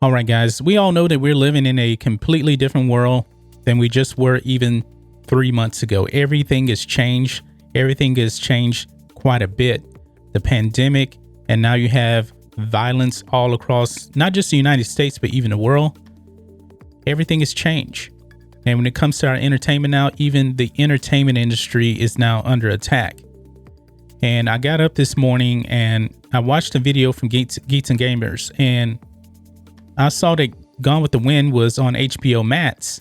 All right, guys, we all know that we're living in a completely different world than we just were even 3 months ago. Everything has changed. Everything has changed quite a bit. The pandemic, and now you have violence all across, not just the United States, but even the world. Everything has changed. And when it comes to our entertainment now, even the entertainment industry is now under attack. And I got up this morning and I watched a video from Geeks and Gamers, and I saw that Gone with the Wind was on HBO Max,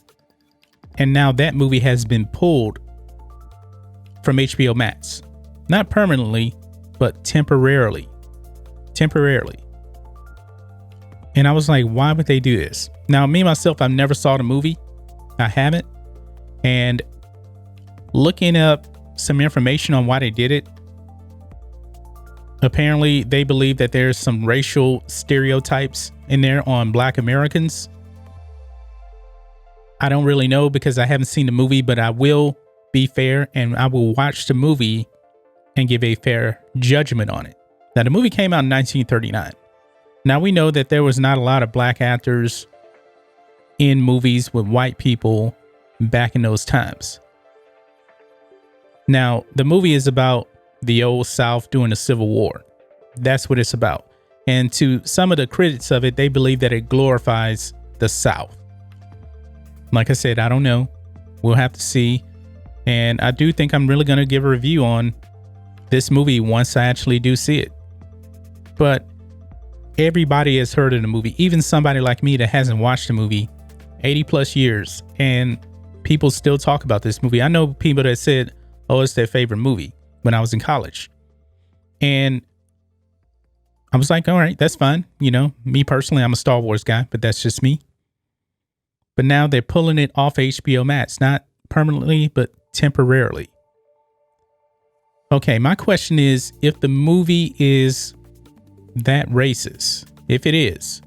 and now that movie has been pulled from HBO Max. Not permanently, but temporarily. And I was like, why would they do this? Now, me, myself, I never saw the movie. I haven't. And looking up some information on why they did it, apparently they believe that there's some racial stereotypes in there on Black Americans. I don't really know because I haven't seen the movie, but I will be fair and I will watch the movie and give a fair judgment on it. Now, the movie came out in 1939. Now, we know that there was not a lot of Black actors in movies with white people back in those times. Now, the movie is about the old South during the Civil War. That's what it's about. And to some of the critics of it, they believe that it glorifies the South. Like I said, I don't know. We'll have to see. And I do think I'm really going to give a review on this movie once I actually do see it. But everybody has heard of the movie, even somebody like me that hasn't watched the movie 80 plus years, and people still talk about this movie. I know people that said, oh, it's their favorite movie when I was in college. And I was like, all right, that's fine. You know, me personally, I'm a Star Wars guy, but that's just me. But now they're pulling it off HBO Max, not permanently, but temporarily. Okay, my question is, if the movie is that racist, if it is,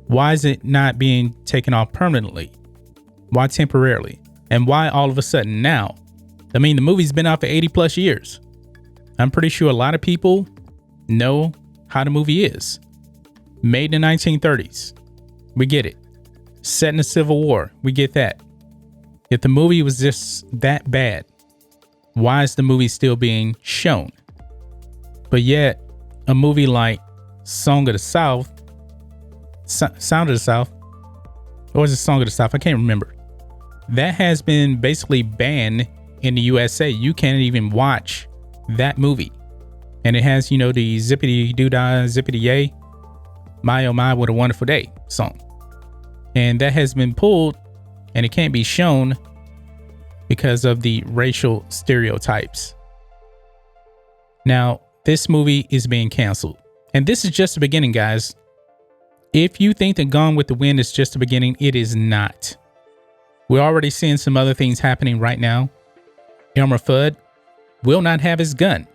why is it not being taken off permanently? Why temporarily? And why all of a sudden now? I mean, the movie's been out for 80 plus years. I'm pretty sure a lot of people know how the movie is. Made in the 1930s. We get it. Set in the Civil War. We get that. If the movie was just that bad, why is the movie still being shown? But yet, a movie like Sound of the South, or is it Song of the South? I can't remember. That has been basically banned in the USA. You can't even watch that movie. And it has, you know, the zippity doo-dah, zippity yay, my oh my, what a wonderful day song. And that has been pulled and it can't be shown because of the racial stereotypes. Now, this movie is being canceled. And this is just the beginning, guys. If you think that Gone with the Wind is just the beginning, it is not. We're already seeing some other things happening right now. Elmer Fudd will not have his gun.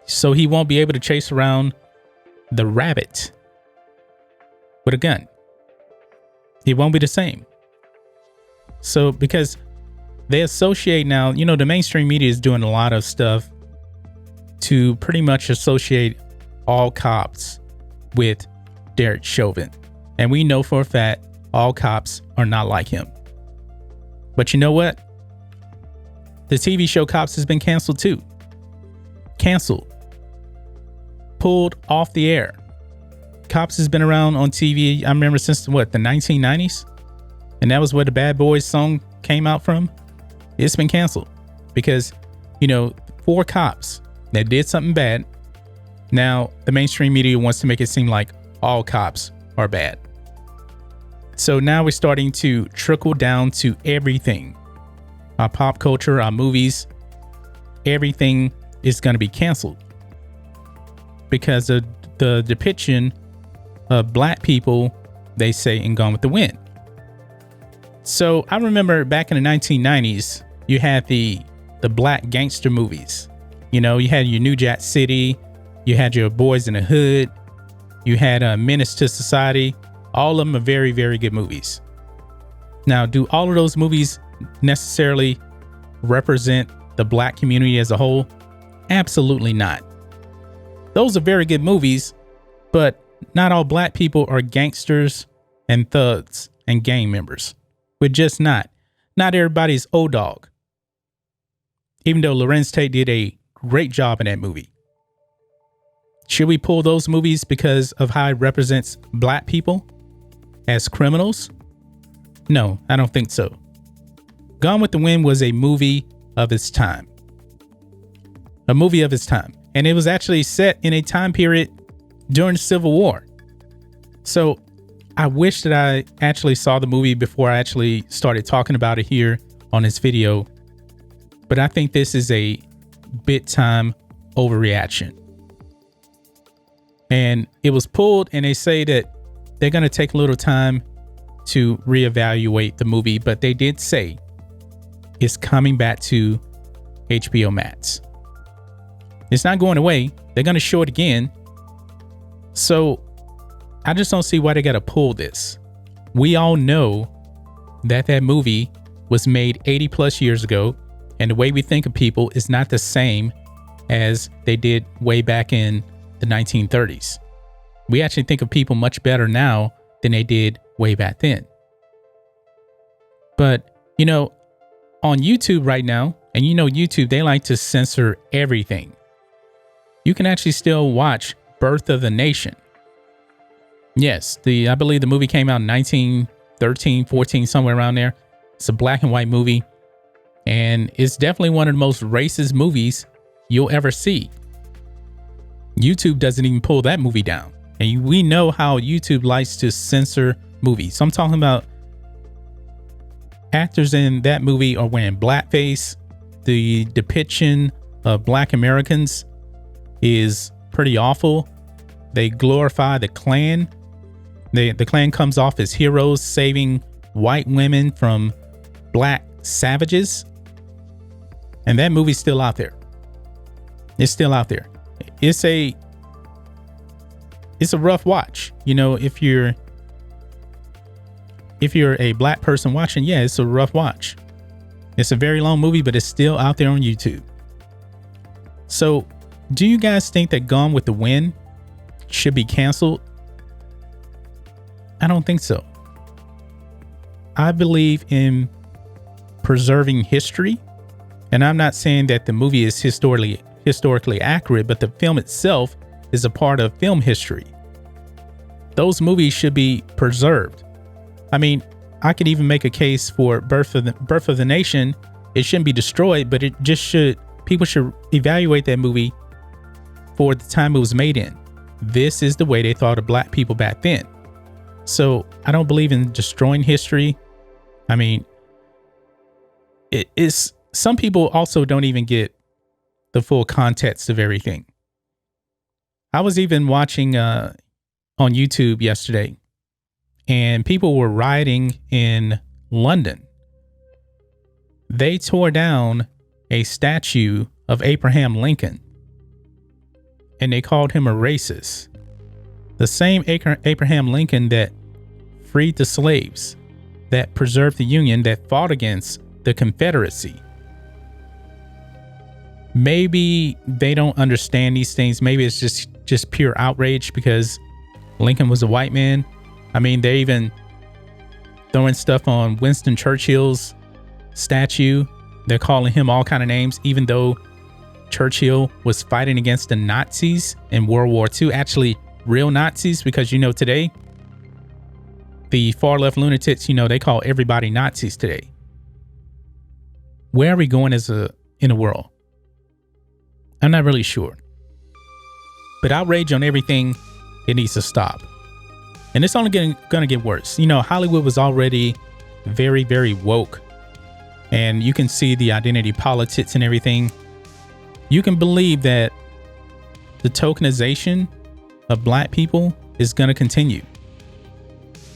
So he won't be able to chase around the rabbit with a gun. It won't be the same. So because they associate now, you know, the mainstream media is doing a lot of stuff to pretty much associate all cops with Derek Chauvin. And we know for a fact all cops are not like him. But you know what? The TV show Cops has been canceled too. Canceled. Pulled off the air. Cops has been around on TV, I remember since the 1990s? And that was where the Bad Boys song came out from. It's been canceled because, you know, 4 cops that did something bad. Now the mainstream media wants to make it seem like all cops are bad. So now we're starting to trickle down to everything. Our pop culture, our movies, everything is going to be canceled because of the depiction of Black people, they say, in Gone with the Wind. So I remember back in the 1990s, you had the Black gangster movies. You know, you had your New Jack City, you had your Boys in the Hood, you had Menace to Society. All of them are very, very good movies. Now, do all of those movies necessarily represent the Black community as a whole? Absolutely not. Those are very good movies, but Not all black people are gangsters and thugs and gang members. We're just not. Not everybody's old dog. Even though Lorenz Tate did a great job in that movie. Should we pull those movies because of how it represents black people as criminals? No, I don't think so. Gone with the Wind was a movie of its time. A movie of its time. And it was actually set in a time period during the Civil War. So I wish that I actually saw the movie before I actually started talking about it here on this video. But I think this is a big time overreaction. And it was pulled, and they say that they're going to take a little time to reevaluate the movie, but they did say it's coming back to HBO Max. It's not going away. They're going to show it again. So I just don't see why they got to pull this. We all know that that movie was made 80 plus years ago, and the way we think of people is not the same as they did way back in the 1930s. We actually think of people much better now than they did way back then. But, you know, on YouTube right now, and you know YouTube, they like to censor everything. You can actually still watch Birth of the Nation. Yes, I believe the movie came out in 1913, 14, somewhere around there. It's a black and white movie. And it's definitely one of the most racist movies you'll ever see. YouTube doesn't even pull that movie down. And we know how YouTube likes to censor movies. So I'm talking about actors in that movie are wearing blackface. The depiction of black Americans is pretty awful. They glorify the Klan. The Klan comes off as heroes saving white women from black savages. And that movie's still out there. It's still out there. It's a rough watch. You know, if you're a black person watching, yeah, it's a rough watch. It's a very long movie, but it's still out there on YouTube. So, do you guys think that Gone with the Wind should be canceled? I don't think so. I believe in preserving history. And I'm not saying that the movie is historically accurate, but the film itself is a part of film history. Those movies should be preserved. I mean, I could even make a case for Birth of the Nation. It shouldn't be destroyed, but it just should. People should evaluate that movie for the time it was made in. This is the way they thought of black people back then. So I don't believe in destroying history. I mean, it is. Some people also don't even get the full context of everything. I was even watching on YouTube yesterday, and people were rioting in London. They tore down a statue of Abraham Lincoln, and they called him a racist. The same Abraham Lincoln that freed the slaves, that preserved the Union, that fought against the Confederacy. Maybe they don't understand these things. Maybe it's just pure outrage because Lincoln was a white man. I mean, they're even throwing stuff on Winston Churchill's statue. They're calling him all kind of names, even though Churchill was fighting against the Nazis in World War II. Actually, real Nazis, because, you know, today, the far left lunatics, you know, they call everybody Nazis today. Where are we going in the world? I'm not really sure. But outrage on everything, it needs to stop. And it's only going to get worse. You know, Hollywood was already very, very woke. And you can see the identity politics and everything. You can believe that the tokenization of black people is going to continue.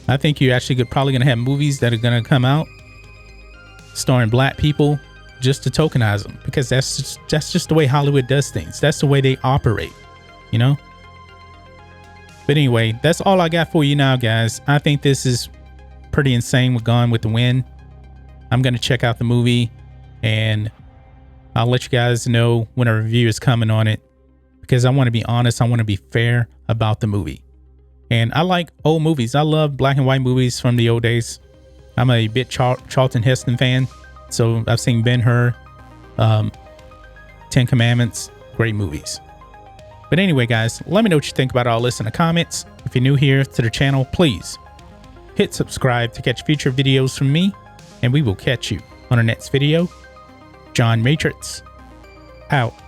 I think you're actually probably going to have movies that are going to come out starring black people just to tokenize them, because that's just the way Hollywood does things. That's the way they operate, you know? But anyway, that's all I got for you now, guys. I think this is pretty insane with Gone with the Wind. I'm going to check out the movie, and I'll let you guys know when a review is coming on it, because I want to be honest. I want to be fair about the movie. And I like old movies. I love black and white movies from the old days. I'm a bit Charlton Heston fan. So I've seen Ben-Hur, 10 Commandments, great movies. But anyway, guys, let me know what you think about all this in the comments. If you're new here to the channel, please hit subscribe to catch future videos from me. And we will catch you on our next video. John Matrixx, out.